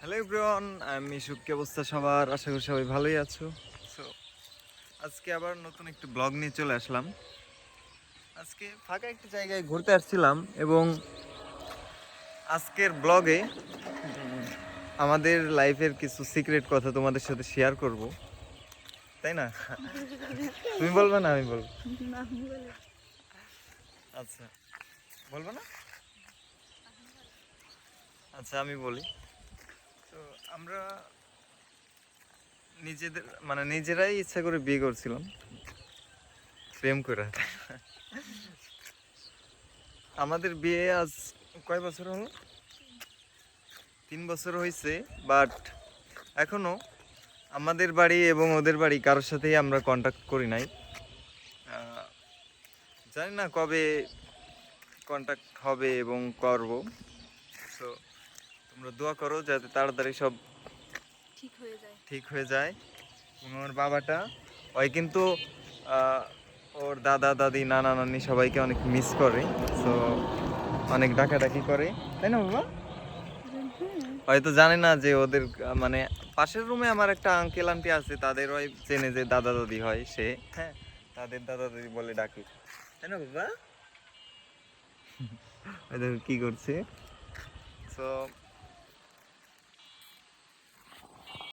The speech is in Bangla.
হ্যালো এভরিওয়ান, আমি সুখ। কি অবস্থা সবার? আশা করি সবাই ভালোই আছো। সো আজকে আবার নতুন একটি ব্লগ নিয়ে চলে আসলাম। আজকে ফাঁকা একটি জায়গায় ঘুরতে আসছিলাম এবং আজকের ব্লগে আমাদের লাইফের কিছু সিক্রেট কথা তোমাদের সাথে শেয়ার করব, তাই না? তুমি বলবে না আমি বলবো? আচ্ছা, বলবো না? আচ্ছা আমি বলি। তো আমরা নিজেরাই ইচ্ছা করে বিয়ে করছিলাম, প্রেম করে। আমাদের বিয়ে আজ কয় বছর হলো? 3 বছর হয়েছে। বাট এখনো আমাদের বাড়ি এবং ওদের বাড়ি কারোর সাথেই আমরা কন্ট্যাক্ট করি নাই। আহ, জানি না কবে কন্ট্যাক্ট হবে এবং করব। সো তোমরা দোয়া করো যাতে তাড়াতাড়ি সব ঠিক হয়ে যায়। এবং আমার বাবাটা, ওই কিন্তু আহ, ওর দাদা দাদি নানা নানি সবাইকে অনেক মিস করে। সো অনেক ডাকাডাকি করে, তাই না বাবা? হয়তো জানে না যে ওদের মানে পাশের রুমে আমার একটা আঙ্কেল আন্টি আছে, তাদের ওই চেনে যে দাদা দাদি হয় সে, হ্যাঁ, তাদের দাদা দাদি বলে ডাকি, তাই না বাবা? ওই দেখো কি করছে। তো